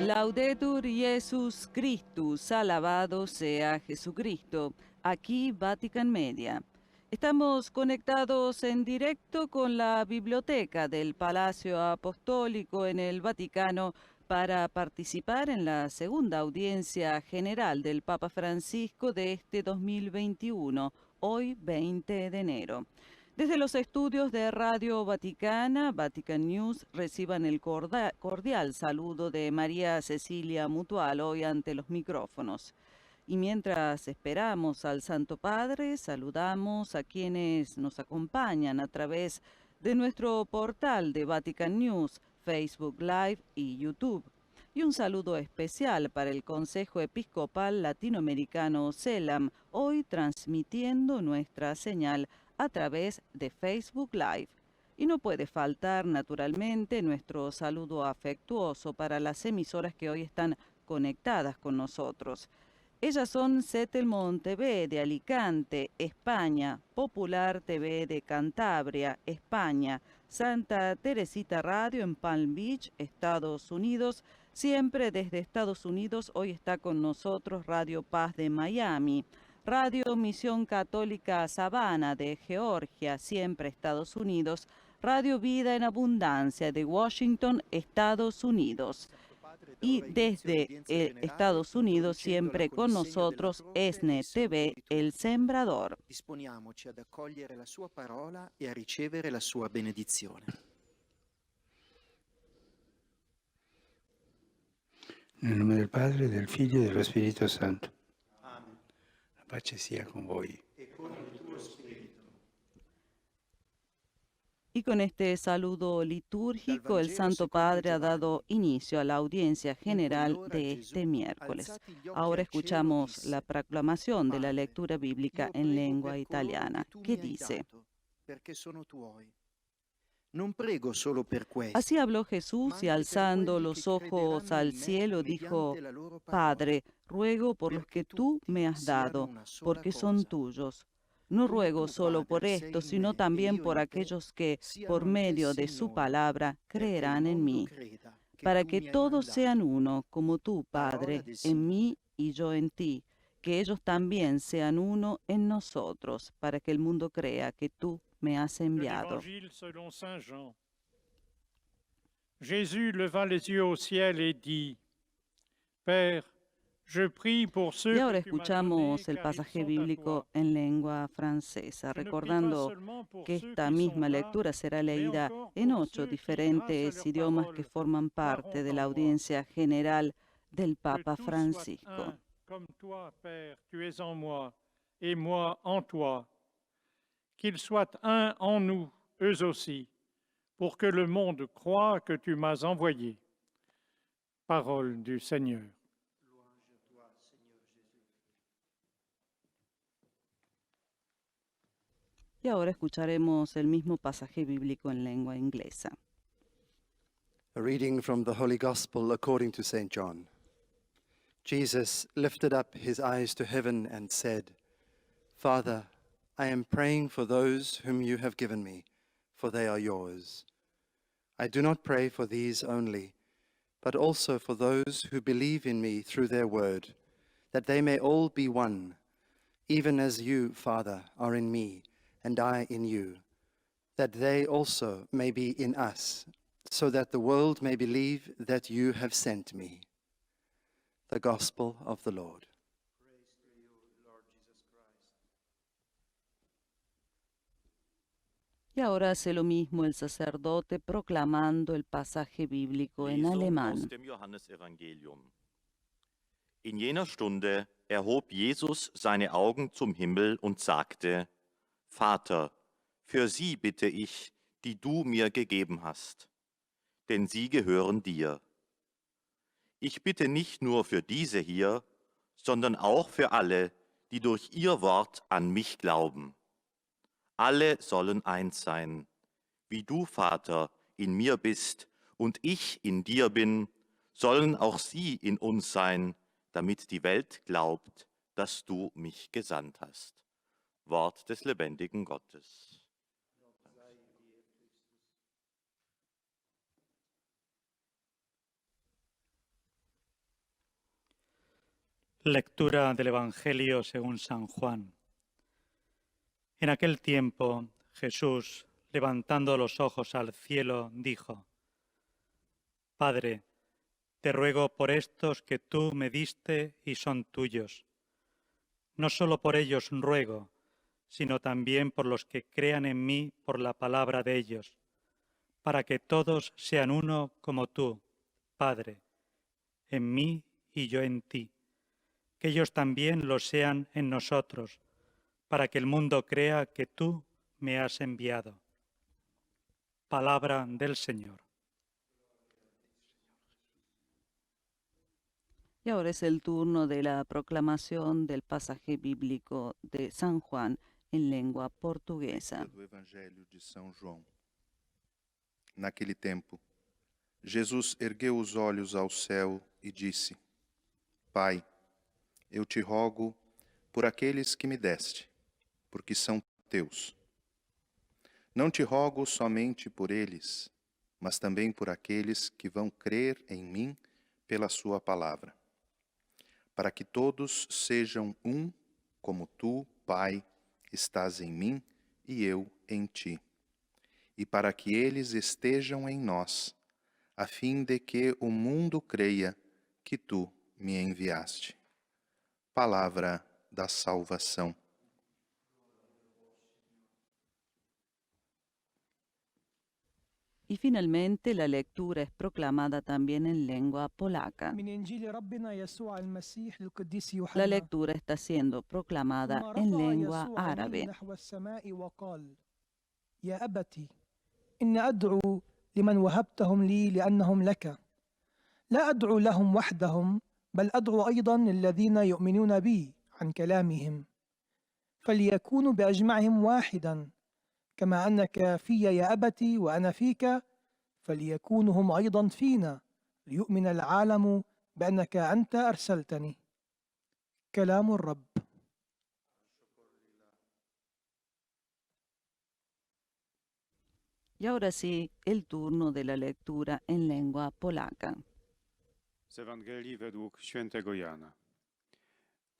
Laudetur Jesus Christus, alabado sea Jesucristo. Aquí Vatican Media. Estamos conectados en directo con la biblioteca del Palacio Apostólico en el Vaticano para participar en la segunda audiencia general del Papa Francisco de este 2021, hoy 20 de enero. Desde los estudios de Radio Vaticana, Vatican News, reciban el cordial saludo de María Cecilia Mutual hoy ante los micrófonos. Y mientras esperamos al Santo Padre, saludamos a quienes nos acompañan a través de nuestro portal de Vatican News, Facebook Live y YouTube. Y un saludo especial para el Consejo Episcopal Latinoamericano CELAM, hoy transmitiendo nuestra señal a través de Facebook Live. Y no puede faltar, naturalmente, nuestro saludo afectuoso para las emisoras que hoy están conectadas con nosotros. Ellas son Setelmont TV de Alicante, España, Popular TV de Cantabria, España, Santa Teresita Radio en Palm Beach, Estados Unidos. Siempre desde Estados Unidos, hoy está con nosotros Radio Paz de Miami, Radio Misión Católica Savannah de Georgia, siempre Estados Unidos, Radio Vida en Abundancia de Washington, Estados Unidos. Y desde Estados Unidos, siempre con nosotros, ESNE TV, El Sembrador. Disponiamoci ad accogliere la sua parola e a ricevere la sua benedizione. Nel nome del Padre, del Figlio e dello Spirito Santo. Amen. La pace sia con voi. Y con este saludo litúrgico, el Santo Padre ha dado inicio a la audiencia general de este miércoles. Ahora escuchamos la proclamación de la lectura bíblica en lengua italiana, que dice: Así habló Jesús y alzando los ojos al cielo dijo: Padre, ruego por los que tú me has dado, porque son tuyos. No ruego solo por esto, sino también por aquellos que, por medio de su palabra, creerán en mí, para que todos sean uno, como tú, Padre, en mí y yo en ti, que ellos también sean uno en nosotros, para que el mundo crea que tú me has enviado. Jésus leva les yeux au ciel et dit: Père, y ahora escuchamos el pasaje bíblico en lengua francesa, recordando que esta misma lectura será leída en 8 diferentes idiomas que forman parte de la audiencia general del Papa Francisco. Comme toi, Père, tu es en moi, et moi en toi. Qu'ils soient un en nous, eux aussi, pour que le monde croie que tu m'as envoyé. Parole du Seigneur. Y ahora escucharemos el mismo pasaje bíblico en lengua inglesa. A reading from the Holy Gospel according to St. John. Jesus lifted up his eyes to heaven and said, Father, I am praying for those whom you have given me, for they are yours. I do not pray for these only, but also for those who believe in me through their word, that they may all be one, even as you, Father, are in me, and I in you, that they also may be in us, so that the world may believe that you have sent me. The Gospel of the Lord. Praise to you, Lord Jesus Christ. Y ahora hace lo mismo el sacerdote proclamando el pasaje bíblico en Lesung alemán. aus dem Johannesevangelium. In jener Stunde erhob Jesus seine Augen zum Himmel und sagte: Vater, für sie bitte ich, die du mir gegeben hast, denn sie gehören dir. Ich bitte nicht nur für diese hier, sondern auch für alle, die durch ihr Wort an mich glauben. Alle sollen eins sein, wie du, Vater, in mir bist und ich in dir bin, sollen auch sie in uns sein, damit die Welt glaubt, dass du mich gesandt hast. Wort des lebendigen Gottes. Lectura del Evangelio según San Juan. En aquel tiempo, Jesús, levantando los ojos al cielo, dijo: Padre, te ruego por estos que tú me diste y son tuyos. No solo por ellos ruego, sino también por los que crean en mí por la palabra de ellos, para que todos sean uno como tú, Padre, en mí y yo en ti, que ellos también lo sean en nosotros, para que el mundo crea que tú me has enviado. Palabra del Señor. Y ahora es el turno de la proclamación del pasaje bíblico de San Juan em língua portuguesa. Do Evangelho de São João. Naquele tempo, Jesus ergueu os olhos ao céu e disse: Pai, eu te rogo por aqueles que me deste, porque são teus. Não te rogo somente por eles, mas também por aqueles que vão crer em mim pela sua palavra, para que todos sejam um, como tu, Pai, estás em mim e eu em ti, e para que eles estejam em nós, a fim de que o mundo creia que tu me enviaste. Palavra da salvação. Y finalmente la lectura es proclamada también en lengua polaca. من إنجيل ربنا يسوع المسيح للقديس La يوحنا. lectura está siendo proclamada ثم en رفع lengua يسوع عينيه árabe. نحو السماء وقال: يا أبتي إن أدعو لمن وهبتهم لي لأنهم لك، لا أدعو لهم وحدهم، بل أدعو أيضا الذين يؤمنون بي عن كلامهم، فليكونوا بأجمعهم واحدا، كما أنك في يا أبتي وأنا فيك، فليكونوا هم أيضا فينا، ليؤمن العالم بأنك أنت أرسلتني. كلام الرب. Y ahora sí, el turno de la lectura en lengua polaca. Z Ewangelii według świętego Jana.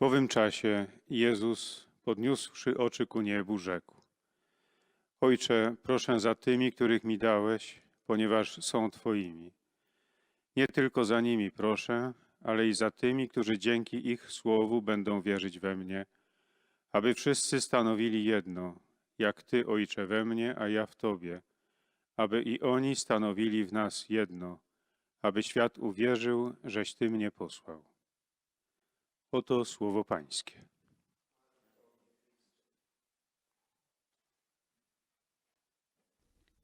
W owym czasie Jezus, podniósłszy oczy ku niebu, rzekł: Ojcze, proszę za tymi, których mi dałeś, ponieważ są Twoimi. Nie tylko za nimi proszę, ale i za tymi, którzy dzięki ich słowu będą wierzyć we mnie, aby wszyscy stanowili jedno, jak Ty, Ojcze, we mnie, a ja w Tobie, aby i oni stanowili w nas jedno, aby świat uwierzył, żeś Ty mnie posłał. Oto słowo Pańskie.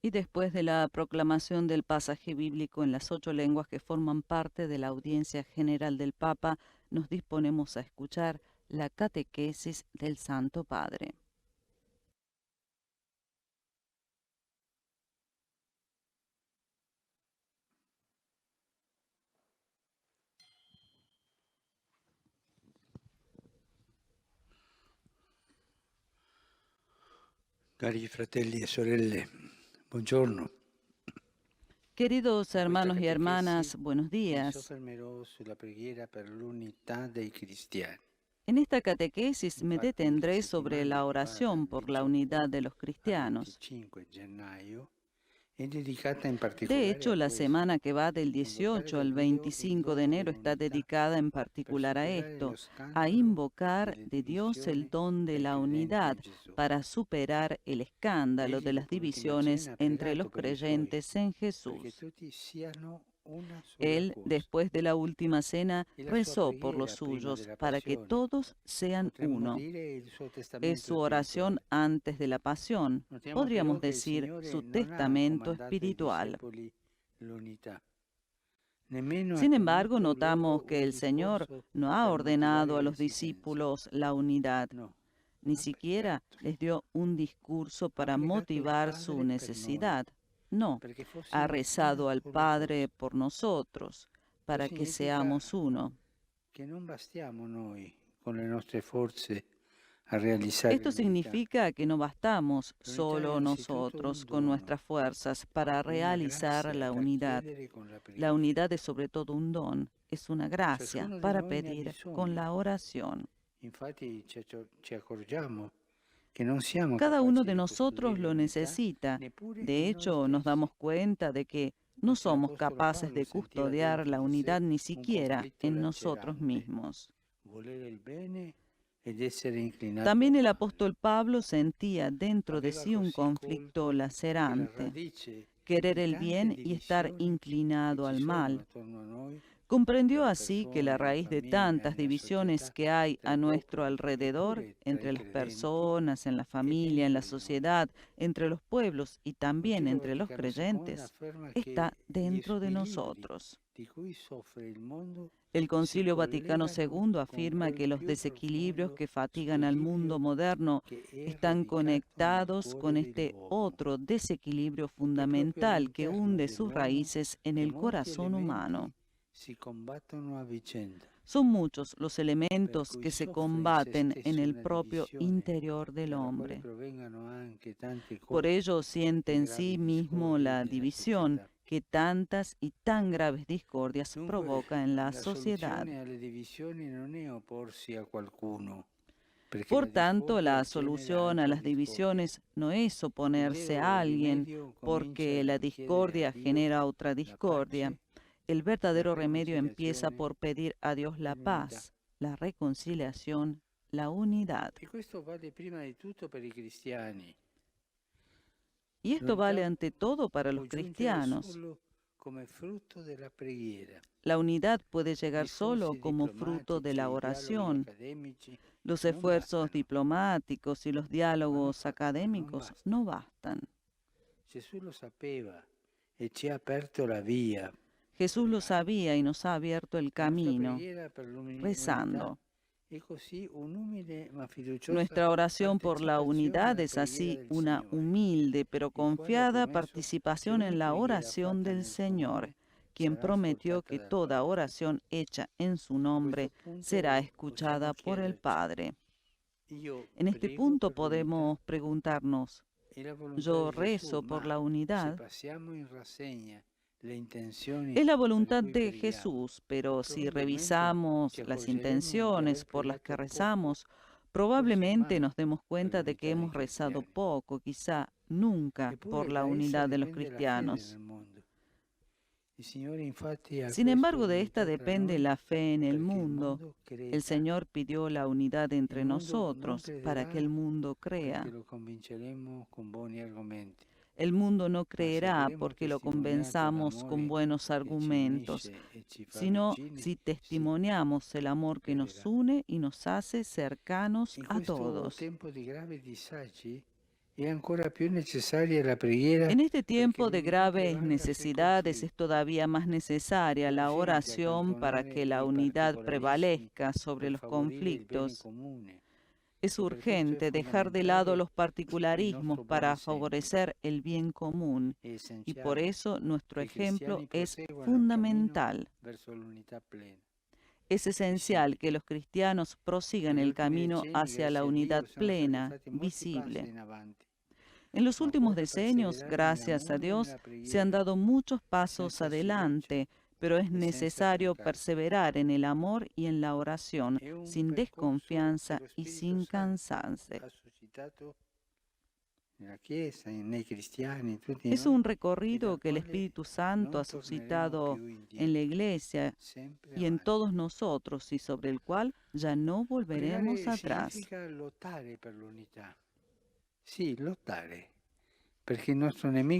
Y después de la proclamación del pasaje bíblico en las 8 lenguas que forman parte de la audiencia general del Papa, nos disponemos a escuchar la catequesis del Santo Padre. Cari fratelli e sorelle, buongiorno. Queridos hermanos y hermanas, buenos Mi días. soffermerò sulla preghiera per l'unità dei cristiani. En esta catequesis me detendré sobre la oración por la unidad de los Al cristianos. 25 gennaio è dedicata in particolare De hecho, a la questo. semana que va del 18 al 25 de enero está dedicada en particular a esto, a invocar de Dios el don de la unidad para superar el escándalo de las divisiones entre los creyentes en Perché Jesús. tutti siano una sola Él, cosa. después de la última cena, Y la rezó sua por los preghiera prima suyos della para que passione. todos sean Potremmo uno. dire il suo Es testamento su oración spirituale. antes de la pasión, Notiamo podríamos però che il decir Signore su non ha testamento comandato ai espiritual. discepoli l'unità. Nemmeno ha Sin embargo, tenuto notamos loro que un el Señor discorso no ha per ordenado a motivare los l'esistenza. discípulos la unidad, No, ni ha siquiera pregato les dio un discurso para pregato al motivar Padre su per noi, necesidad. No, perché fossimo ha rezado una al sola Padre cosa. por nosotros, para que significa seamos uno. Che non bastiamo noi con le nostre forze a realizar Esto significa que no bastamos solo nosotros con nuestras fuerzas para realizar la unidad. La unidad es sobre todo un don, es una gracia para pedir con la oración. Cada uno de nosotros lo necesita. De hecho, nos damos cuenta de que no somos capaces de custodiar la unidad ni siquiera en nosotros mismos. También el apóstol Pablo sentía dentro de sí un conflicto lacerante, querer el bien y estar inclinado al mal. Comprendió así que la raíz de tantas divisiones que hay a nuestro alrededor, entre las personas, en la familia, en la sociedad, entre los pueblos y también entre los creyentes, está dentro de nosotros. El Concilio Vaticano II afirma que los desequilibrios que fatigan al mundo moderno están conectados con este otro desequilibrio fundamental que hunde sus raíces en el corazón humano. Son muchos los elementos que se combaten en el propio interior del hombre. Por ello siente en sí mismo la división que tantas y tan graves discordias provoca en la sociedad. Por tanto, la solución a las divisiones no es oponerse a alguien, porque la discordia genera otra discordia. El verdadero remedio empieza por pedir a Dios la paz, la reconciliación, la unidad. Y esto vale ante todo para los cristianos. La unidad puede llegar solo como fruto de la oración. Los esfuerzos diplomáticos y los diálogos académicos no bastan. Jesús lo sabía y nos ha abierto el camino, rezando. Nuestra oración por la unidad es así una humilde pero confiada participación en la oración del Señor, quien prometió que toda oración hecha en su nombre será escuchada por el Padre. En este punto podemos preguntarnos, ¿yo rezo por la unidad? Es la voluntad de Jesús, pero si revisamos las intenciones por las que rezamos, probablemente nos demos cuenta de que hemos rezado poco, quizá nunca, por la unidad de los cristianos. Sin embargo, de esta depende la fe en el mundo. El Señor pidió la unidad entre nosotros para que el mundo crea. El mundo no creerá porque lo convenzamos con buenos argumentos, sino si testimoniamos el amor que nos une y nos hace cercanos a todos. En este tiempo de graves necesidades es todavía más necesaria la oración para que la unidad prevalezca sobre los conflictos. Es urgente dejar de lado los particularismos para favorecer el bien común y por eso nuestro ejemplo es fundamental. Es esencial que los cristianos prosigan el camino hacia la unidad plena, visible. En los últimos decenios, gracias a Dios, se han dado muchos pasos adelante, pero es necesario perseverar en el amor y en la oración, sin desconfianza y sin cansarse. Es un recorrido que el Espíritu Santo ha suscitado en la Iglesia y en todos nosotros y sobre el cual ya no volveremos atrás.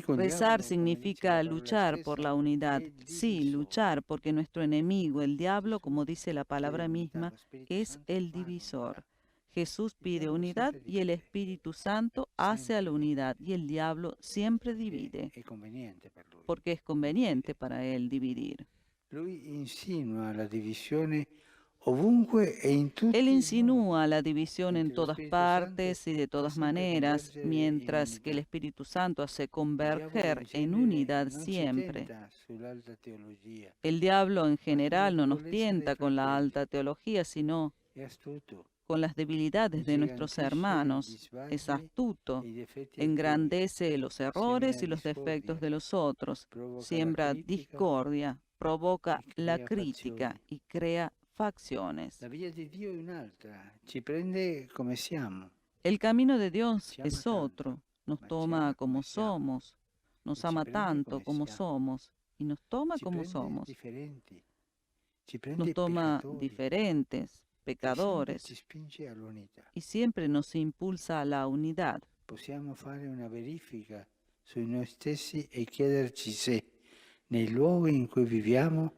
Rezar significa luchar por la unidad. Sí, luchar porque nuestro enemigo, el diablo, como dice la palabra misma, es el divisor. Jesús pide unidad y el Espíritu Santo hace a la unidad y el diablo siempre divide, porque es conveniente para él dividir. Él insinúa la división en todas partes y de todas maneras, mientras que el Espíritu Santo hace converger en unidad siempre. El diablo en general no nos tienta con la alta teología, sino con las debilidades de nuestros hermanos, es astuto, engrandece los errores y los defectos de los otros, siembra discordia, provoca la crítica y crea facciones. La via di Dio è un'altra, ci prende come siamo. El camino de Dios es otro, nos toma como somos, nos ama tanto como somos y nos toma como somos. Nos toma diferentes, pecadores, y siempre nos impulsa a la unidad. Possiamo fare una verifica su noi stessi e chiederci se nei luoghi in cui viviamo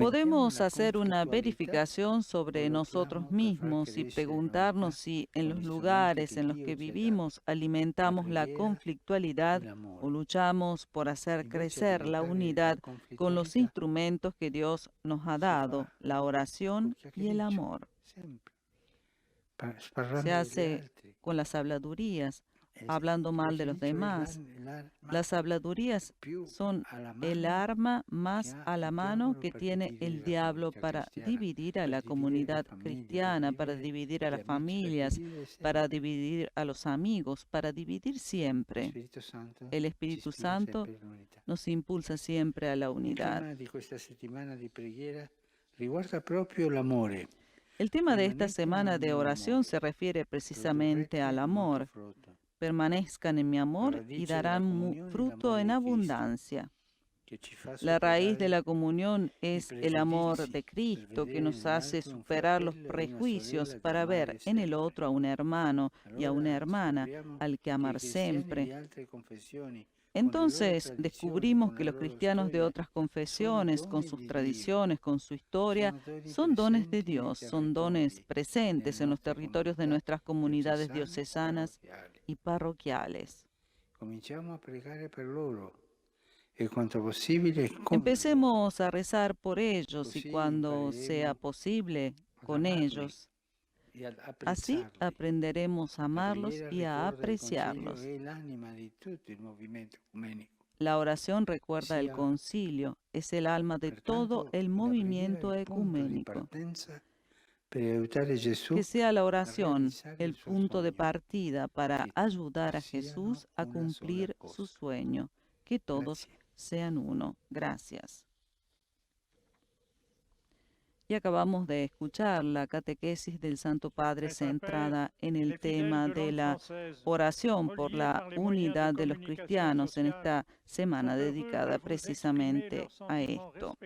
Podemos hacer una verificación sobre nosotros mismos y preguntarnos si en los lugares en los que vivimos alimentamos la conflictualidad o luchamos por hacer crecer la unidad con los instrumentos que Dios nos ha dado, la oración y el amor. Se hace con las habladurías, hablando mal de los demás. Las habladurías son el arma más a la mano que tiene el diablo para dividir a la comunidad cristiana, para dividir a las familias, para dividir a los amigos, para dividir siempre. El Espíritu Santo nos impulsa siempre a la unidad. El tema de esta semana de oración se refiere precisamente al amor. Permanezcan en mi amor y darán fruto en abundancia. La raíz de la comunión es el amor de Cristo que nos hace superar los prejuicios para ver en el otro a un hermano y a una hermana al que amar siempre. Entonces descubrimos que los cristianos de otras confesiones, con sus tradiciones, con su historia, son dones de Dios, son dones presentes en los territorios de nuestras comunidades diocesanas y parroquiales. Empecemos a rezar por ellos y cuando sea posible, con ellos. Así aprenderemos a amarlos y a apreciarlos. La oración recuerda el concilio, es el alma de todo el movimiento ecuménico. Que sea la oración el punto de partida para ayudar a Jesús a cumplir su sueño. Que todos sean uno. Gracias. Y acabamos de escuchar la catequesis del Santo Padre centrada en el tema de la oración por la unidad de los cristianos en esta semana dedicada precisamente a esto.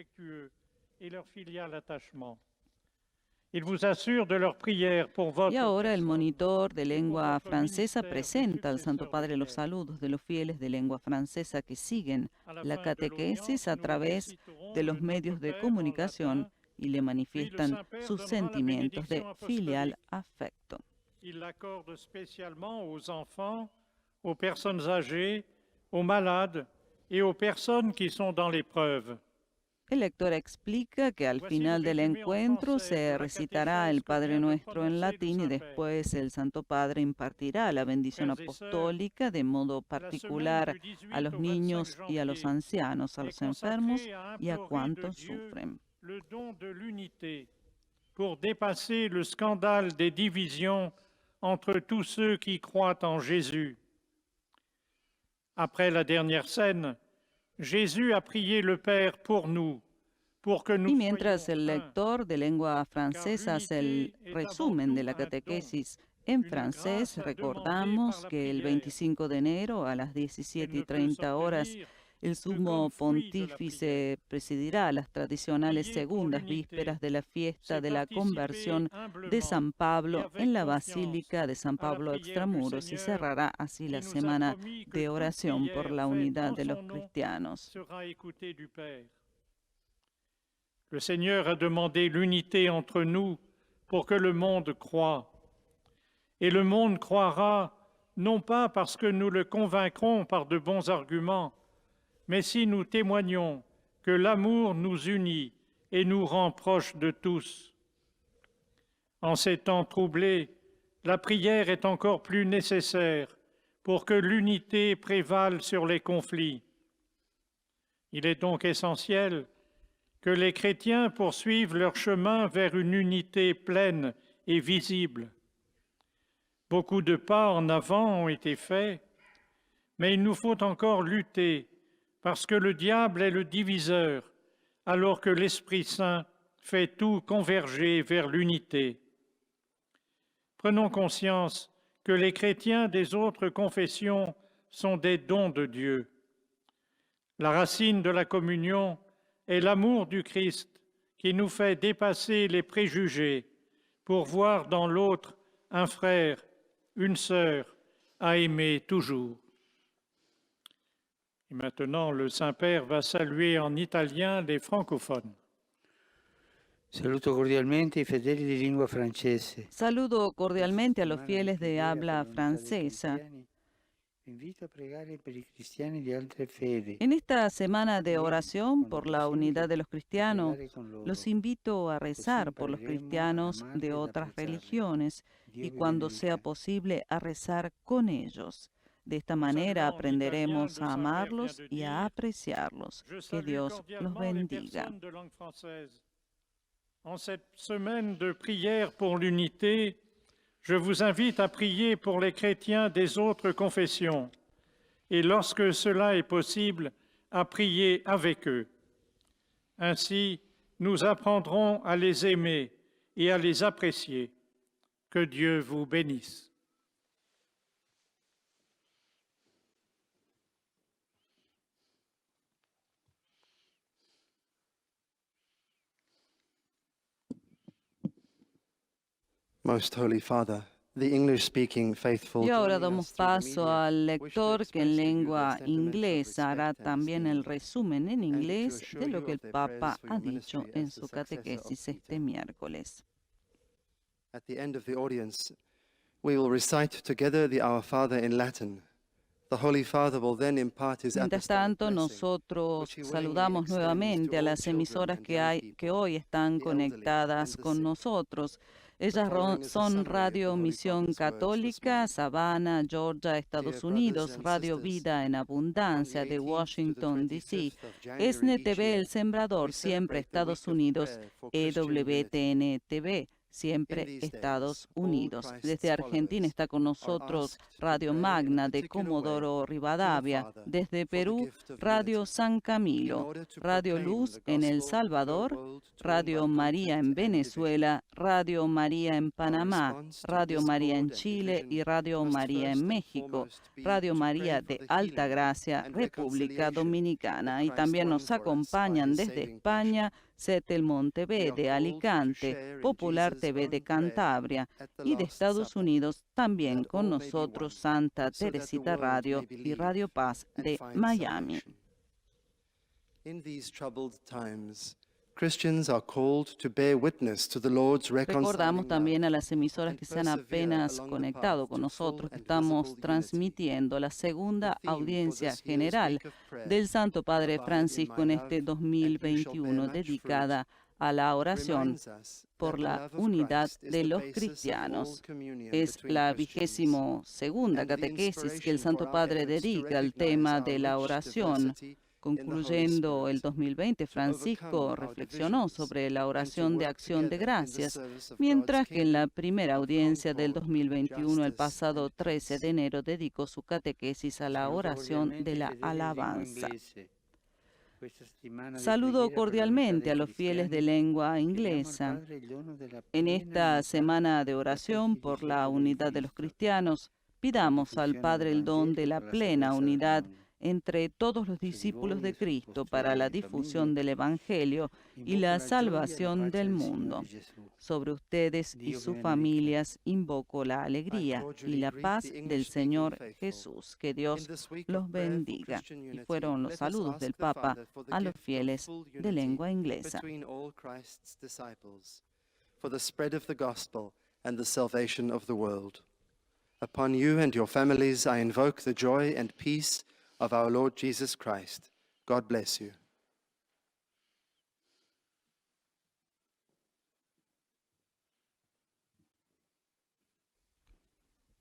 Y ahora el monitor de lengua francesa presenta al Santo Padre los saludos de los fieles de lengua francesa que siguen la catequesis a través de los medios de comunicación y le manifiestan sus sentimientos de filial afecto. Il l'accorde spécialement aux enfants, aux personnes âgées, aux malades et aux personnes qui sont dans l'épreuve. El lector explica que al final del encuentro se recitará el Padre Nuestro en latín y después el Santo Padre impartirá la bendición apostólica de modo particular a los niños y a los ancianos, a los enfermos y a cuantos sufren. Le don de l'unité pour dépasser le scandale des divisions entre tous ceux qui croient en Jésus. Après la dernière scène, Jésus a prié le Père pour nous, pour que nous y mientras el lector de lengua francesa hace el resumen de la catequesis en francés, recordamos que el 25 de enero a las 17:30 horas el sumo pontífice presidirá las tradicionales segundas vísperas de la fiesta de la conversión de San Pablo en la Basílica de San Pablo Extramuros y cerrará así la semana de oración por la unidad de los cristianos. Le Seigneur a demandé l'unité entre nous pour que le monde croie. Et le monde croira non pas parce que nous le convaincrons par de bons arguments, mais si nous témoignons que l'amour nous unit et nous rend proches de tous. En ces temps troublés, la prière est encore plus nécessaire pour que l'unité prévale sur les conflits. Il est donc essentiel que les chrétiens poursuivent leur chemin vers une unité pleine et visible. Beaucoup de pas en avant ont été faits, mais il nous faut encore lutter parce que le diable est le diviseur, alors que l'Esprit Saint fait tout converger vers l'unité. Prenons conscience que les chrétiens des autres confessions sont des dons de Dieu. La racine de la communion est l'amour du Christ qui nous fait dépasser les préjugés pour voir dans l'autre un frère, une sœur à aimer toujours. Et maintenant, le Saint-Père va saluer en italien les francophones. Saluto cordialmente i fedeli di lingua francese. Saludo cordialmente a los fieles de habla francesa. Invito a pregare per i cristiani di altre fedi. En esta semana de oración por la unidad de los cristianos, los invito a rezar por los cristianos de otras religiones y cuando sea posible a rezar con ellos. De esta manera aprenderemos a amarlos y a apreciarlos. Que Dios los bendiga. En cette semaine de prière pour l'unité, je vous invite à prier pour les chrétiens des autres confessions et lorsque cela est possible, à prier avec eux. Ainsi, nous apprendrons à les aimer et à les apprécier. Que Dieu vous bénisse. Most Holy Father, the English-speaking faithful. Y ahora damos paso al lector que en lengua inglesa hará también el resumen en inglés de lo que el Papa ha dicho en su catequesis este miércoles. At the end of the audience, we will recite together the Our Father in Latin. The Holy Father will then impart his Mientras apostolic tanto, blessing, nosotros which he willingly saludamos extends nuevamente to a all las children emisoras and young people, que hoy están the elderly, conectadas and the con sick. nosotros. Ellas following is a son summary of Radio the Holy Misión Father's words this Católica, morning. Savannah, Georgia, Estados brothers Unidos, and Radio sisters, Vida en Abundancia from the de 18th to the Washington, 25th D.C., of January ESNE each TV year, El Sembrador, we siempre celebrate the Estados week of Unidos, prayer for Christian unity. EWTN TV, siempre In these Estados days, all Unidos. Christ's Desde Argentina followers está con are nosotros asked to Radio pray in a Magna de particular Comodoro way to the Rivadavia. Father Desde for the Perú, gift of Radio unity, San in Camilo, order to Radio proclaim Luz the en El gospel to a Salvador, world torn Radio by María en conflict and division. Venezuela, Radio María en Our Panamá, response to Radio María en discord and Chile division y Radio must María first en and México, foremost be Radio to María pray for de the Alta healing Gracia, and República reconciliation Dominicana. that Y Christ también won nos for us by acompañan his desde saving España, Setel Monte We are de called to Alicante, share in Popular Jesus' TV de own prayer Cantabria at the y de Last Estados Supper, Unidos también that con all may be nosotros one, Santa so that the Teresita world Radio may y believe Radio Paz and de find Miami. salvation. In these troubled times, Christians are called to bear witness to the Lord's Recordamos reconciling también love a las emisoras and que se han persevere apenas along the conectado path con to nosotros, full que and estamos visible unity. transmitiendo la The segunda theme for audiencia this year's general week of prayer, del Santo Padre Abide in Francisco en my este love, and you shall bear 2021, much dedicada fruit, a la oración reminds us por that the la love of unidad Christ is de the los basis of all cristianos. communion Es between la Christians. 22ª And the catequesis que el inspiration Santo for our Padre efforts to dedica al recognize tema our de la rich oración. diversity in the Holy Concluyendo el Spirit, 2020, to Francisco overcome our reflexionó divisions sobre la and to oración de work acción de together in the gracias, service of mientras God's que en la kingdom primera of audiencia del concord, 2021, el justice, pasado and 13 de peace. enero, dedicó su catequesis a la Saluto oración cordialmente de i la fedeli di lingua alabanza. inglese. Questa settimana di Saludo preghiera per cordialmente l'unità a dei los fieles de cristiani, lengua chiediamo al inglesa. Padre il dono della En piena esta unità semana de tra oración tutti i por la discepoli di unidad de los Cristo, cristianos, pidamos al diffusione Padre del el don de Vangelo la per la plena salvezza del unidad mondo. entre todos los Su di discípulos voi de e su Cristo vostri para la famiglie, difusión del Evangelio y invoco la la gioia e la salvación pace del del Signore mundo. Gesù. Sobre ustedes y Dio vi sus benedica. familias invoco la I alegría y cordially la greet paz the del English-speaking Señor faithful. Jesús. Que In Dios this week los of prayer for bendiga. Christian Y unity, fueron los let us saludos ask del the Papa Father for the a los gift of fieles full de unity lengua inglesa. between all Christ's disciples, for the spread of the gospel and the salvation of the world. Upon you and your families I invoke the joy and peace of our Lord Jesus Christ. God bless you.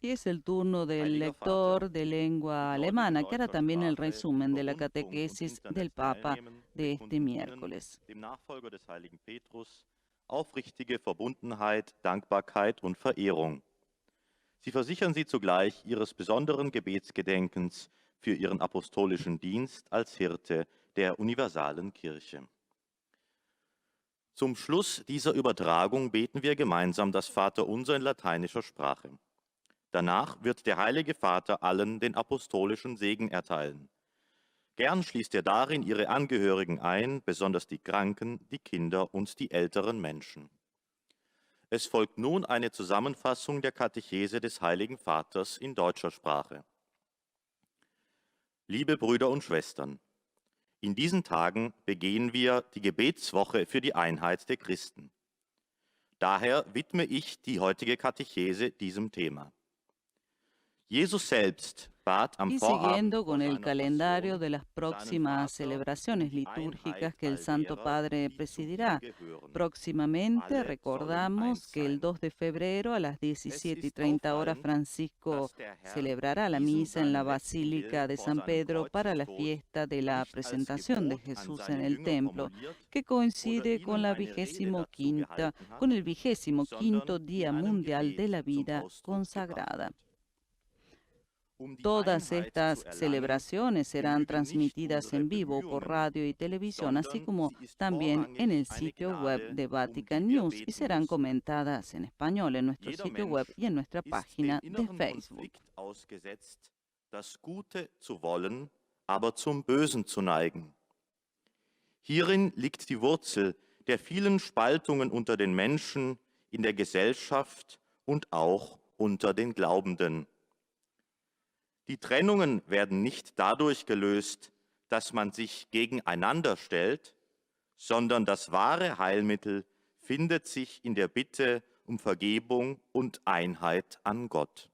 Y es el turno del lector de lengua alemana, que hará también el resumen de la catequesis del Papa de este miércoles. Dem Nachfolger des heiligen Petrus, aufrichtige Verbundenheit, Dankbarkeit und Verehrung. Sie versichern sie zugleich ihres besonderen Gebetsgedenkens für ihren apostolischen Dienst als Hirte der universalen Kirche. Zum Schluss dieser Übertragung beten wir gemeinsam das Vaterunser in lateinischer Sprache. Danach wird der Heilige Vater allen den apostolischen Segen erteilen. Gern schließt er darin ihre Angehörigen ein, besonders die Kranken, die Kinder und die älteren Menschen. Es folgt nun eine Zusammenfassung der Katechese des Heiligen Vaters in deutscher Sprache. Liebe Brüder und Schwestern, in diesen Tagen begehen wir die Gebetswoche für die Einheit der Christen. Daher widme ich die heutige Katechese diesem Thema. Jesus selbst bat am Y Vorabend siguiendo vor con el seiner calendario Passion de las seinen próximas Vater celebraciones die litúrgicas Einheit que el all Santo derer, Padre die zu presidirá. ihm gehören. Próximamente Alle sollen recordamos eins que el sein. 2 de febrero a las Es ist 17:30 horas auffallend, Francisco dass der Herr celebrará la diesen misa en la seinen letzten Basílica Willen de vor San seinem Pedro para la Kreuzestod fiesta de la nicht als presentación de Gebot an Jesús seine en el Jünger templo, formuliert que oder coincide con ihnen la eine Rede dazu 25ª, gehalten hat, con el 25º sondern Día in einem Mundial de Gebet la zum Vida Ausdruck consagrada. gebracht. Um die Todas Einheit estas zu erlangen, celebraciones serán genügen nicht transmitidas unsere en vivo por Bemühungen, radio y televisión, así sondern como sie ist también en el vorrangig eine sitio web Gnade, de um Vatican die wir News y beten serán müssen. comentadas en español en nuestro Jeder sitio web Mensch y en nuestra ist dem página de inneren Facebook. Konflikt ausgesetzt, das Gute zu wollen, aber zum Bösen zu neigen. Hierin liegt die Wurzel der vielen Spaltungen unter den Menschen, in der Gesellschaft und auch unter den Glaubenden. Die Trennungen werden nicht dadurch gelöst, dass man sich gegeneinander stellt, sondern das wahre Heilmittel findet sich in der Bitte um Vergebung und Einheit an Gott.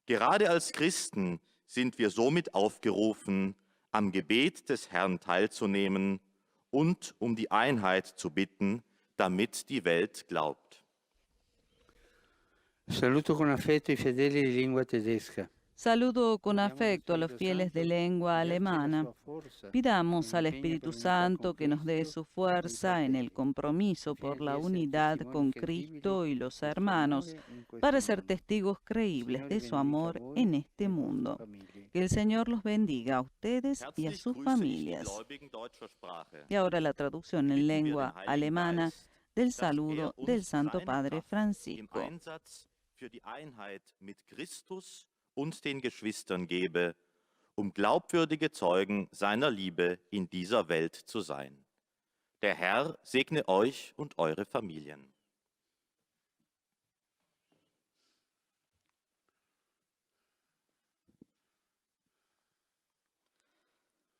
Gerade als Christen sind wir somit aufgerufen, am Gebet des Herrn teilzunehmen und um die Einheit zu bitten, damit die Welt glaubt. Saluto con affetto i fedeli di lingua tedesca. Saludo con afecto a los fieles de lengua alemana. Pidamos al Espíritu Santo que nos dé su fuerza en el compromiso por la unidad con Cristo y los hermanos para ser testigos creíbles de su amor en este mundo. Que el Señor los bendiga a ustedes y a Herzlich sus grüße ich die familias. Gläubigen deutscher Sprache. Y ahora la traducción en Bitten wir lengua den Heiligen alemana Geist, del dass saludo uns del Santo seine Padre Kraft Francisco. Im Einsatz für die Einheit mit Christus und den Geschwistern gebe, um glaubwürdige Zeugen seiner Liebe in dieser Welt zu sein. Der Herr segne euch und eure Familien.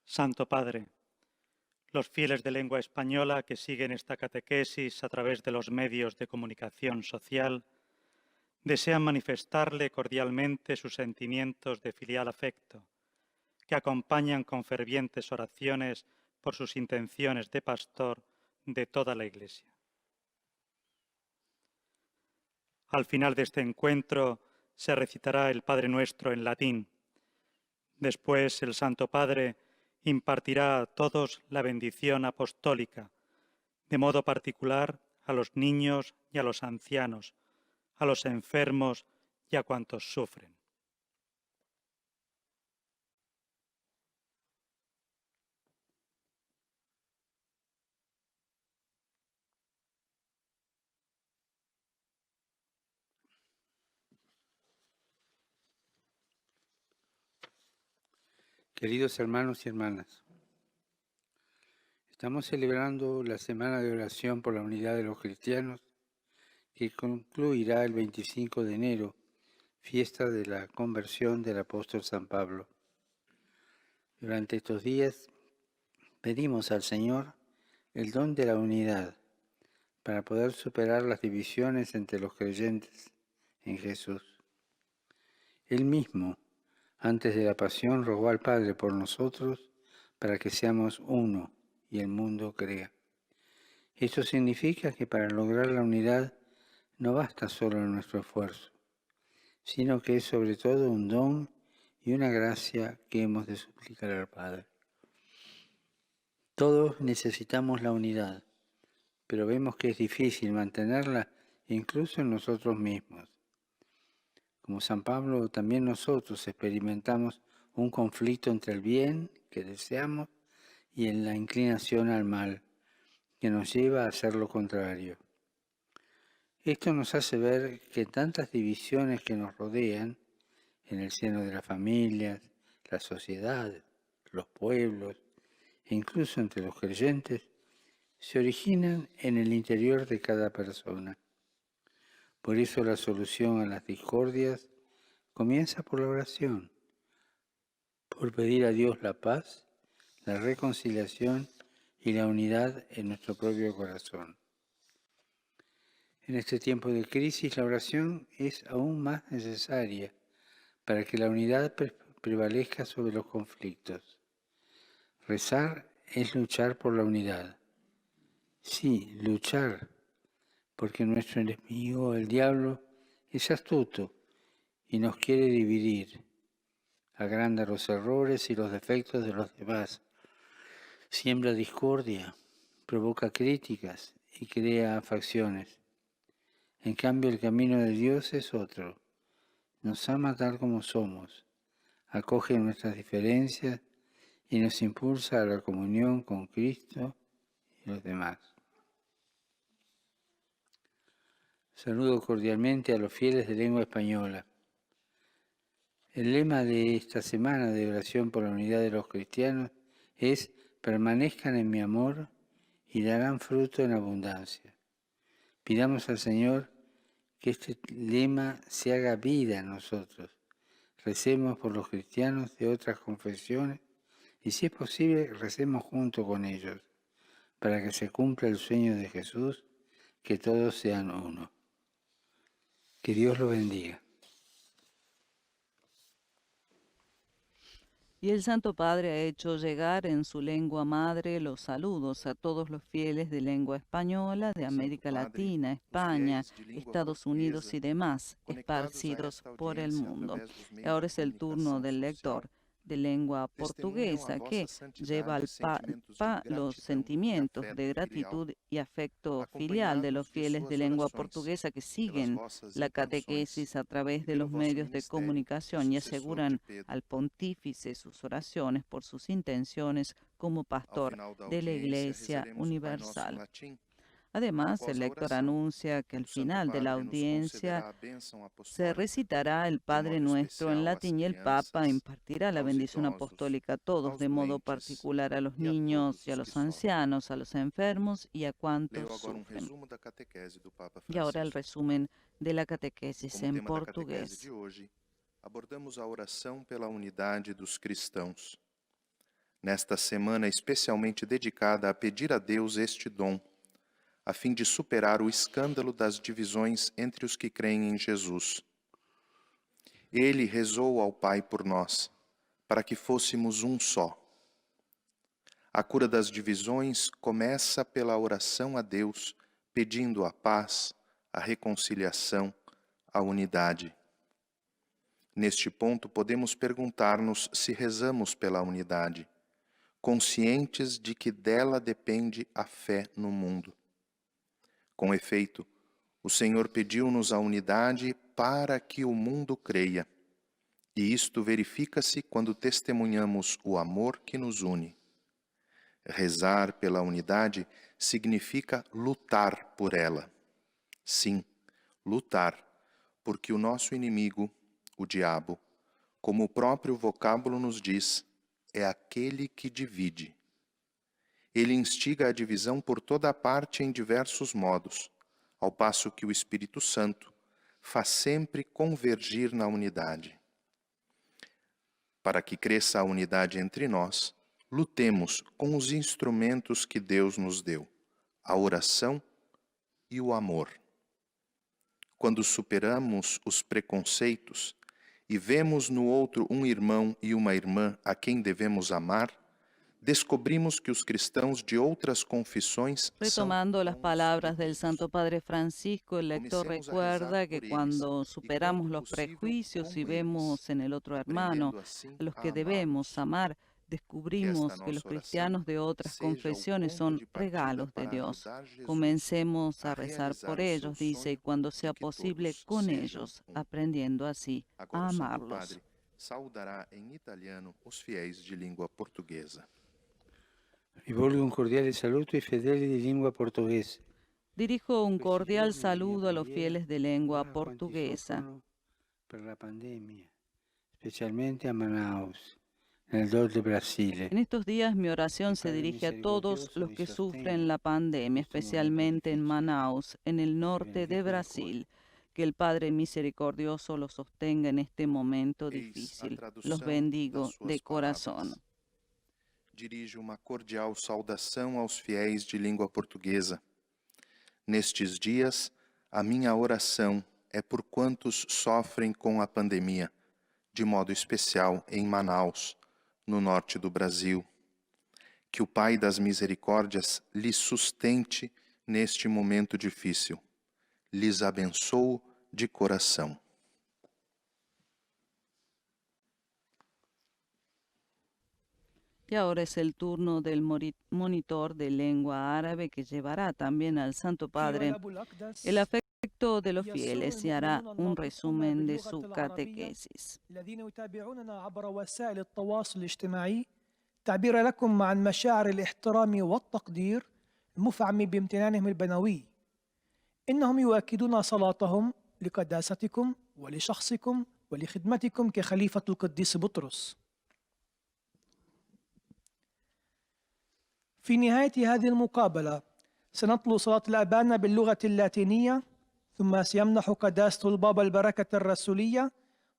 Santo Padre, los fieles de lengua española que siguen esta catequesis a través de los medios de comunicación social desean manifestarle cordialmente sus sentimientos de filial afecto, que acompañan con fervientes oraciones por sus intenciones de pastor de toda la Iglesia. Al final de este encuentro se recitará el Padre Nuestro en latín. Después el Santo Padre impartirá a todos la bendición apostólica, de modo particular a los niños y a los ancianos, a los enfermos y a cuantos sufren. Queridos hermanos y hermanas, estamos celebrando la Semana de Oración por la Unidad de los Cristianos, que concluirá el 25 de enero, fiesta de la conversión del apóstol San Pablo. Durante estos días pedimos al Señor el don de la unidad para poder superar las divisiones entre los creyentes en Jesús. Él mismo, antes de la pasión, rogó al Padre por nosotros para que seamos uno y el mundo crea. Esto significa que para lograr la unidad no basta solo nuestro esfuerzo, sino que es sobre todo un don y una gracia que hemos de suplicar al Padre. Todos necesitamos la unidad, pero vemos que es difícil mantenerla incluso en nosotros mismos. Como San Pablo, también nosotros experimentamos un conflicto entre el bien que deseamos y en la inclinación al mal, que nos lleva a hacer lo contrario. Esto nos hace ver que tantas divisiones que nos rodean, en el seno de las familias, la sociedad, los pueblos e incluso entre los creyentes, se originan en el interior de cada persona. Por eso la solución a las discordias comienza por la oración, por pedir a Dios la paz, la reconciliación y la unidad en nuestro propio corazón. En este tiempo de crisis, la oración es aún más necesaria para que la unidad prevalezca sobre los conflictos. Rezar es luchar por la unidad. Sí, luchar, porque nuestro enemigo, el diablo, es astuto y nos quiere dividir, agranda los errores y los defectos de los demás, siembra discordia, provoca críticas y crea facciones. En cambio, el camino de Dios es otro. Nos ama tal como somos, acoge nuestras diferencias y nos impulsa a la comunión con Cristo y los demás. Saludo cordialmente a los fieles de lengua española. El lema de esta semana de oración por la unidad de los cristianos es: permanezcan en mi amor y darán fruto en abundancia. Pidamos al Señor que este lema se haga vida en nosotros. Recemos por los cristianos de otras confesiones y, si es posible, recemos junto con ellos para que se cumpla el sueño de Jesús, que todos sean uno. Que Dios los bendiga. Y el Santo Padre ha hecho llegar en su lengua madre los saludos a todos los fieles de lengua española de América Latina, España, Estados Unidos y demás, esparcidos por el mundo. Y ahora es el turno del lector de lengua portuguesa, que lleva al los sentimientos de gratitud y afecto filial de los fieles de lengua portuguesa que siguen la catequesis a través de los medios de comunicación y aseguran al pontífice sus oraciones por sus intenciones como pastor de la Iglesia Universal. Además, el lector anuncia que al final de la audiencia se recitará el Padre Nuestro en latín y el Papa impartirá la bendición apostólica a todos, de modo particular a los niños y a los ancianos, a los enfermos y a cuantos sufren. Y ahora el resumen de la catequesis en portugués. Abordamos a oração pela unidade dos cristãos. Nesta semana especialmente dedicada a pedir a Deus este dom, a fim de superar o escândalo das divisões entre os que creem em Jesus. Ele rezou ao Pai por nós, para que fôssemos um só. A cura das divisões começa pela oração a Deus, pedindo a paz, a reconciliação, a unidade. Neste ponto, podemos perguntar-nos se rezamos pela unidade, conscientes de que dela depende a fé no mundo. Com efeito, o Senhor pediu-nos a unidade para que o mundo creia, e isto verifica-se quando testemunhamos o amor que nos une. Rezar pela unidade significa lutar por ela. Sim, lutar, porque o nosso inimigo, o diabo, como o próprio vocábulo nos diz, é aquele que divide. Ele instiga a divisão por toda a parte em diversos modos, ao passo que o Espírito Santo faz sempre convergir na unidade. Para que cresça a unidade entre nós, lutemos com os instrumentos que Deus nos deu, a oração e o amor. Quando superamos os preconceitos e vemos no outro um irmão e uma irmã a quem devemos amar, descobrimos que os cristãos de outras confissões Retomando las palabras del Santo Padre Francisco, el lector recuerda que cuando superamos los prejuicios y vemos en el otro hermano a los que debemos amar, descubrimos que los cristianos de otras confesiones son regalos de Dios. Comencemos a rezar por ellos, dice, y cuando sea posible con ellos, aprendiendo así a Agora o Santo amarlos. Padre saudará em italiano os fiéis de língua portuguesa. Rivolgo un cordiale saluto ai fedeli di lingua portoghese. Dirijo un cordial saludo a los fieles de lengua portuguesa. Per la pandemia, specialmente a Manaus, nel nord del Brasile. En estos días mi oración se dirige a todos los que sufren la pandemia, especialmente en Manaus, en el norte de Brasil. Que el Padre misericordioso los sostenga en este momento difícil. Los bendigo de corazón. Dirijo uma cordial saudação aos fiéis de língua portuguesa. Nestes dias, a minha oração é por quantos sofrem com a pandemia, de modo especial em Manaus, no norte do Brasil. Que o Pai das Misericórdias lhes sustente neste momento difícil. Lhes abençoo de coração. Y ahora es el turno del monitor de lengua árabe que llevará también al Santo Padre el afecto de los fieles y hará un resumen de su catequesis. تعبير لكم عن مشاعر الاحترام والتقدير المفعم بامتنانهم البنوي. إنهم يؤكدون صلاتهم لقداستكم ولشخصكم ولخدمتكم كخليفة القديس بطرس. في نهاية هذه المقابلة سنطلب صلاة الأبانا باللغة اللاتينية، ثم سيمنح قداسة البابا البركة الرسولية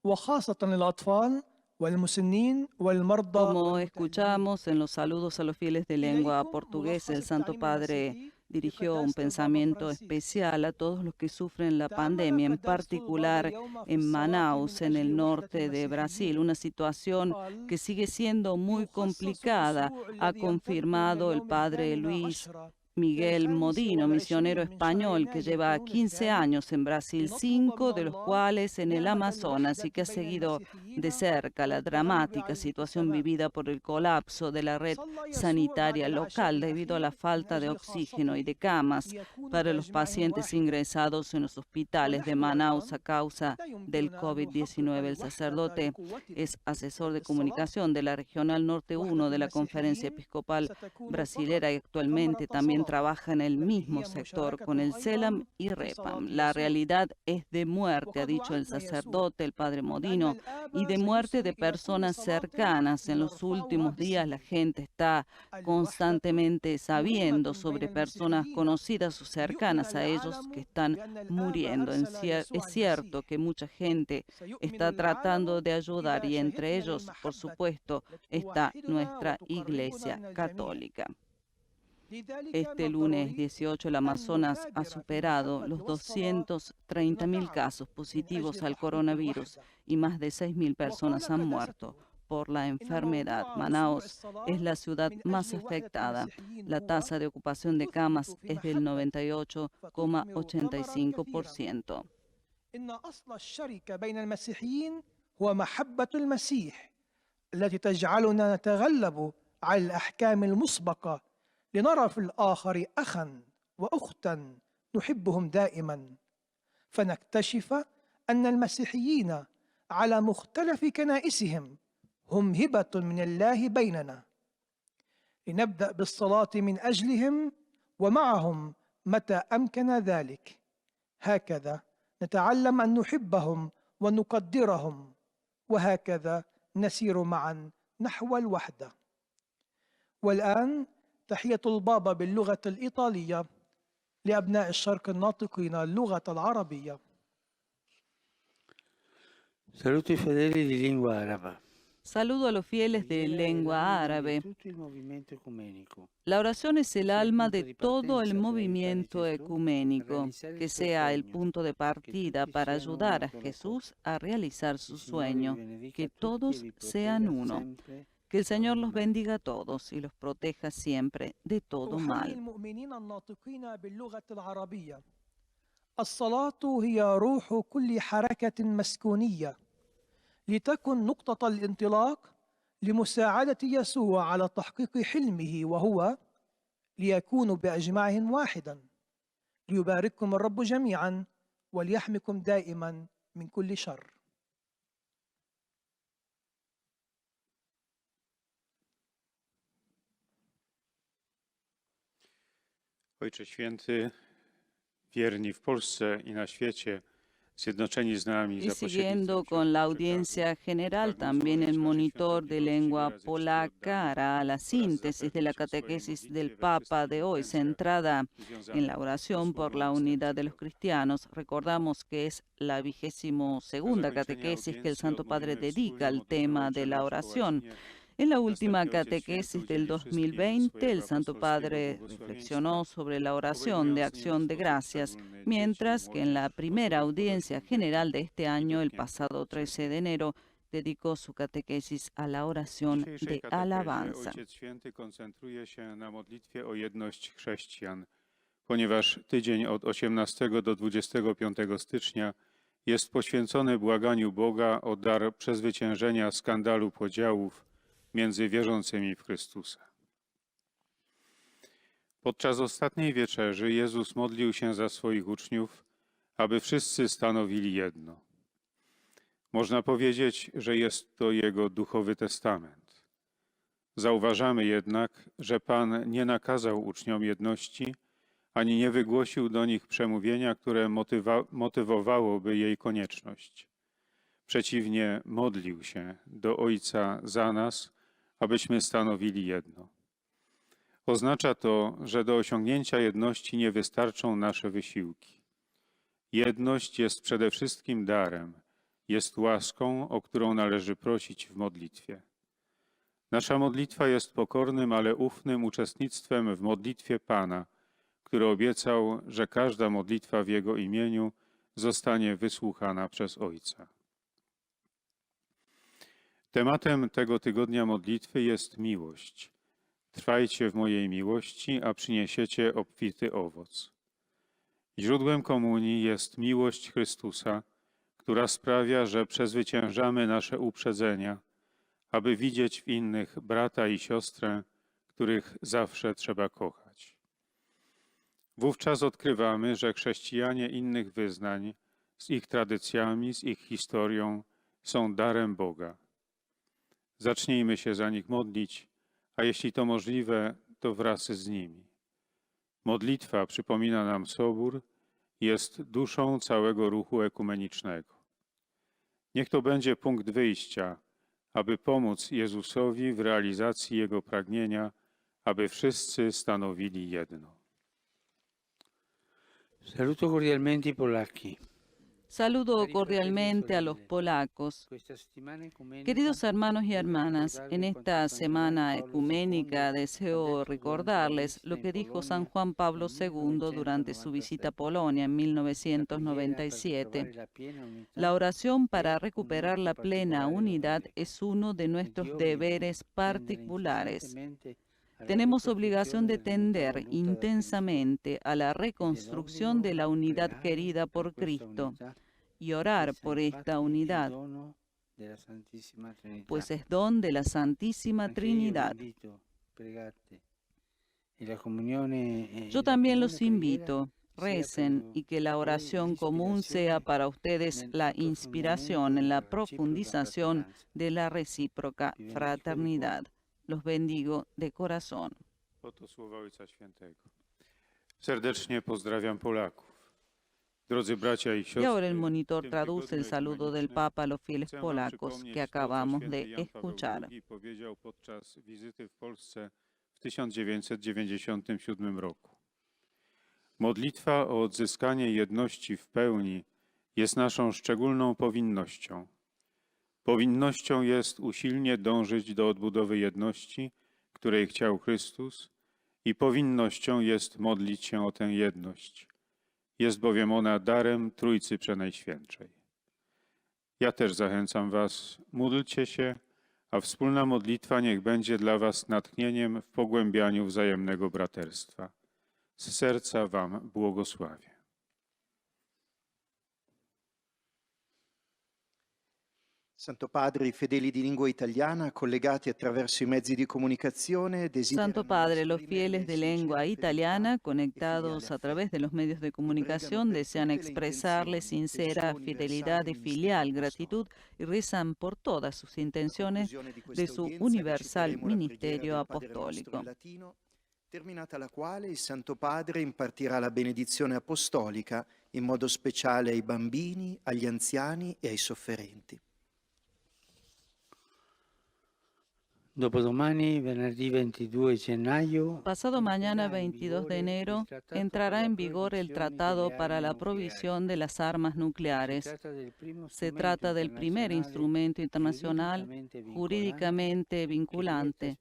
وخاصة للأطفال والمسنين والمرضى. Como escuchamos en los saludos a los fieles de lengua portuguesa, el Santo Padre dirigió un pensamiento especial a todos los que sufren la pandemia, en particular en Manaus, en el norte de Brasil, una situación que sigue siendo muy complicada, ha confirmado el Padre Luis Miguel Modino, misionero español que lleva 15 años en Brasil, 5 de los cuales en el Amazonas, y que ha seguido de cerca la dramática situación vivida por el colapso de la red sanitaria local debido a la falta de oxígeno y de camas para los pacientes ingresados en los hospitales de Manaus a causa del COVID-19. El sacerdote es asesor de comunicación de la Regional Norte 1 de la Conferencia Episcopal Brasilera y actualmente también trabaja en el mismo sector con el CELAM y REPAM. La realidad es de muerte, ha dicho el sacerdote, el Padre Modino, y de muerte de personas cercanas. En los últimos días la gente está constantemente sabiendo sobre personas conocidas o cercanas a ellos que están muriendo. Es cierto que mucha gente está tratando de ayudar y entre ellos, por supuesto, está nuestra Iglesia Católica. Este lunes 18 el Amazonas ha superado los 230.000 casos positivos al coronavirus y más de 6.000 personas han muerto por la enfermedad. Manaus es la ciudad más afectada. La tasa de ocupación de camas es del 98,85%. إن أصل الشركة بين المسيحيين هو محبة المسيح التي تجعلنا نتغلب على الأحكام المسبقة لنرى في الآخر أخا وأختا نحبهم دائما، فنكتشف أن المسيحيين على مختلف كنائسهم هم هبة من الله بيننا. لنبدأ بالصلاة من أجلهم ومعهم متى أمكن ذلك. هكذا نتعلم أن نحبهم ونقدرهم، وهكذا نسير معا نحو الوحدة. والآن تحية البابا باللغة الإيطالية لأبناء الشرق الناطقين اللغة العربية. Saluto i fedeli di lingua araba. Saludo a los fieles de lengua árabe. La oración es el alma de todo el movimiento ecuménico, que sea el punto de partida para ayudar a Jesús a realizar su sueño, que todos sean uno. Que el Señor los bendiga a todos y los proteja siempre de todo mal. الصلاة هي روح كل حركة مسكونية، لتكن نقطة الانطلاق لمساعدة يسوع على تحقيق حلمه، وهو ليكونوا بأجمعهم واحدا. ليبارككم الرب جميعا وليحمكم دائما من كل شر. Ojcze Święty, wierni w Polsce i na świecie, zjednoczeni z nami Y za siguiendo con la audiencia general, también el monitor de lengua polaca hará la síntesis de la catequesis del Papa de hoy, centrada en la oración por la unidad de los cristianos. Recordamos que es la 22ª catequesis que el Santo Padre dedica al tema de la oración. En la última catequesis del 2020, el Santo Padre reflexionó sobre la oración de acción de gracias, mientras que en la primera audiencia general de este año, el pasado 13 de enero, dedicó su catequesis a la oración de alabanza. Ojciec Święty koncentruje się na modlitwie o jedność chrześcijan, ponieważ tydzień od 18 do 25 stycznia jest poświęcony błaganiu Boga o dar przezwyciężenia skandalu podziałów między wierzącymi w Chrystusa. Podczas ostatniej wieczerzy Jezus modlił się za swoich uczniów, aby wszyscy stanowili jedno. Można powiedzieć, że jest to Jego duchowy testament. Zauważamy jednak, że Pan nie nakazał uczniom jedności, ani nie wygłosił do nich przemówienia, które motywowałoby jej konieczność. Przeciwnie, modlił się do Ojca za nas, abyśmy stanowili jedno. Oznacza to, że do osiągnięcia jedności nie wystarczą nasze wysiłki. Jedność jest przede wszystkim darem, jest łaską, o którą należy prosić w modlitwie. Nasza modlitwa jest pokornym, ale ufnym uczestnictwem w modlitwie Pana, który obiecał, że każda modlitwa w Jego imieniu zostanie wysłuchana przez Ojca. Tematem tego tygodnia modlitwy jest miłość. Trwajcie w mojej miłości, a przyniesiecie obfity owoc. Źródłem komunii jest miłość Chrystusa, która sprawia, że przezwyciężamy nasze uprzedzenia, aby widzieć w innych brata i siostrę, których zawsze trzeba kochać. Wówczas odkrywamy, że chrześcijanie innych wyznań, z ich tradycjami, z ich historią, są darem Boga. Zacznijmy się za nich modlić, a jeśli to możliwe, to wraz z nimi. Modlitwa, przypomina nam Sobór, jest duszą całego ruchu ekumenicznego. Niech to będzie punkt wyjścia, aby pomóc Jezusowi w realizacji Jego pragnienia, aby wszyscy stanowili jedno. Saluto cordialmente i polacchi. Saludo cordialmente a los polacos. Queridos hermanos y hermanas, en esta semana ecuménica deseo recordarles lo que dijo San Juan Pablo II durante su visita a Polonia en 1997. La oración para recuperar la plena unidad es uno de nuestros deberes particulares. Tenemos obligación de tender intensamente a la reconstrucción de la unidad querida por Cristo y orar por esta unidad, pues es don de la Santísima Trinidad. Yo también los invito, recen y que la oración común sea para ustedes la inspiración en la profundización de la recíproca fraternidad. Los bendigo de corazón. Oto słowa Ojca Świętego. Serdecznie pozdrawiam Polaków. Drodzy bracia i siostry, Y ahora el monitor traduce el saludo del Papa a los fieles polacos que acabamos de escuchar. Powiedział podczas wizyty w Polsce w 1997 roku. Modlitwa o odzyskanie jedności w pełni jest naszą szczególną powinnością. Powinnością jest usilnie dążyć do odbudowy jedności, której chciał Chrystus, i powinnością jest modlić się o tę jedność. Jest bowiem ona darem Trójcy Przenajświętszej. Ja też zachęcam was, módlcie się, a wspólna modlitwa niech będzie dla was natchnieniem w pogłębianiu wzajemnego braterstwa. Z serca wam błogosławię. Santo Padre, i fedeli di lingua italiana collegati attraverso i mezzi di comunicazione desiderano Santo Padre, los esprimere fieles le de sincere lengua fedeltà italiana, e conectados filiale a través de affetto los medios de e pregano comunicación, per desean tutte le expresarle intenzioni del sincera suo fidelidad universale y misterio filial gratitud apostolico. y rezan por todas sus A intenciones conclusione di de questa su udienza universal reciteremo la preghiera ministerio del Padre nostro in apostólico. latino, terminata la quale il Santo Padre impartirà la benedizione apostolica in modo speciale ai bambini, agli anziani e ai sofferenti. Dopodomani, venerdì 22 gennaio, Pasado mañana 22 de enero entrará en vigor el Tratado para la Provisión de las Armas Nucleares. Se trata del primer instrumento internacional jurídicamente vinculante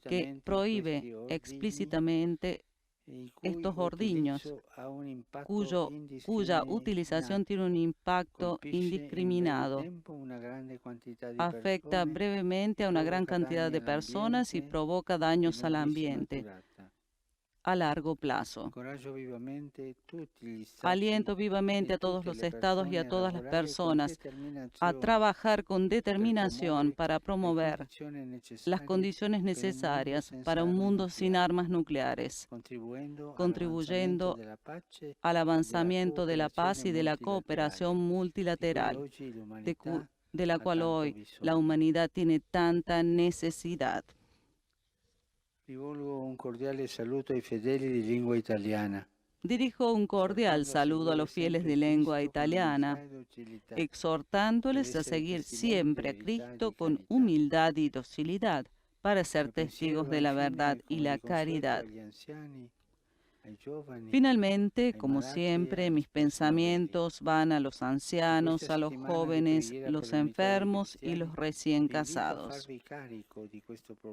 que prohíbe explícitamente estos ordiños, cuya utilización tiene un impacto indiscriminado, afecta brevemente a una gran cantidad de personas y provoca daños al ambiente a largo plazo. Aliento vivamente a todos los estados y a todas las personas a trabajar con determinación para promover las condiciones necesarias para un mundo sin armas nucleares, contribuyendo al avanzamiento de la paz y de la cooperación multilateral, de la cual hoy la humanidad tiene tanta necesidad. Rivolgo un cordiale saluto ai fedeli di lingua italiana. Dirijo un cordial saludo a los fieles de lengua italiana, exhortándoles a seguir siempre a Cristo con humildad y docilidad para ser testigos de la verdad y la caridad. Finalmente, como siempre, mis pensamientos van a los ancianos, a los jóvenes, los enfermos y los recién casados.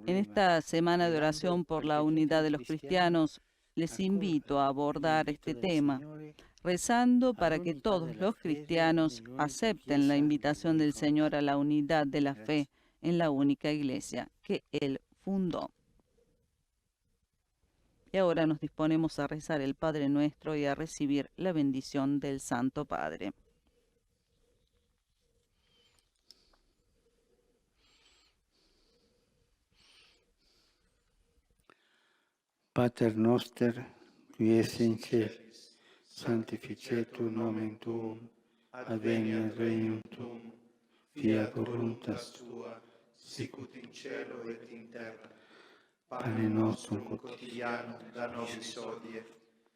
En esta semana de oración por la unidad de los cristianos, les invito a abordar este tema, rezando para que todos los cristianos acepten la invitación del Señor a la unidad de la fe en la única iglesia que Él fundó. Y ahora nos disponemos a rezar el Padre Nuestro y a recibir la bendición del Santo Padre. Pater noster, qui es in celis, sanctificetur nomen tuum, adveniat regnum tuum, fiat voluntas tua, sicut in cielo et in terra. pane nostrum quotidiano da nobis hodie,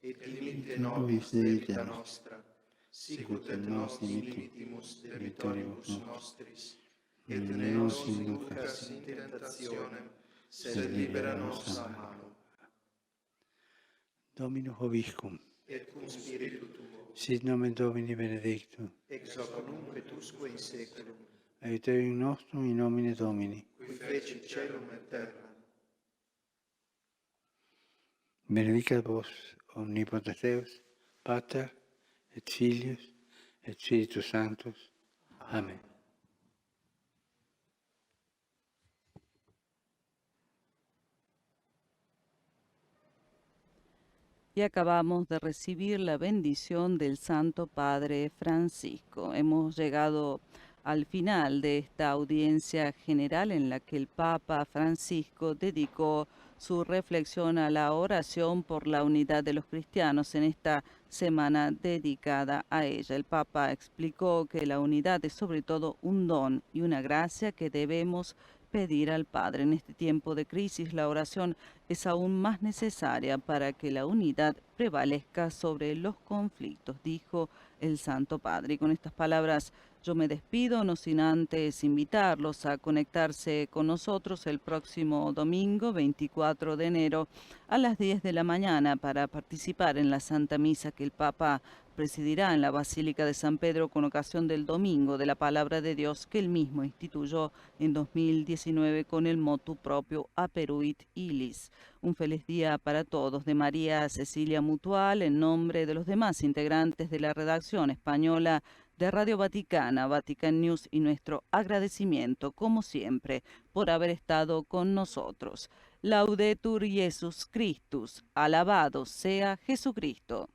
et dimitte nobis debita nostra, sicut et nos dimittimus debitoribus nostris, et ne nos inducas in tentationem, sed libera nos a malo. Domino vobiscum, Et cum spiritu tuo, sit nomen Domini benedictum, ex hoc nunc et usque in saeculum, aiuterium nostrum in nomine Domini. qui feci celum et terra. Benedicat vos, omnipotens Deus, Pater, et Filius, et Spiritus Sanctus. Amén. Y acabamos de recibir la bendición del Santo Padre Francisco. Hemos llegado al final de esta audiencia general en la que el Papa Francisco dedicó su reflexión a la oración por la unidad de los cristianos en esta semana dedicada a ella. El Papa explicó que la unidad es sobre todo un don y una gracia que debemos pedir al Padre. En este tiempo de crisis, la oración es aún más necesaria para que la unidad prevalezca sobre los conflictos, dijo el Santo Padre. Y con estas palabras yo me despido, no sin antes invitarlos a conectarse con nosotros el próximo domingo 24 de enero a las 10 de la mañana para participar en la Santa Misa que el Papa presidirá en la Basílica de San Pedro con ocasión del Domingo de la Palabra de Dios que él mismo instituyó en 2019 con el motu propio Aperuit Illis. Un feliz día para todos de María Cecilia Mutual en nombre de los demás integrantes de la redacción española de Radio Vaticana, Vatican News y nuestro agradecimiento, como siempre, por haber estado con nosotros. Laudetur Jesus Christus, alabado sea Jesucristo.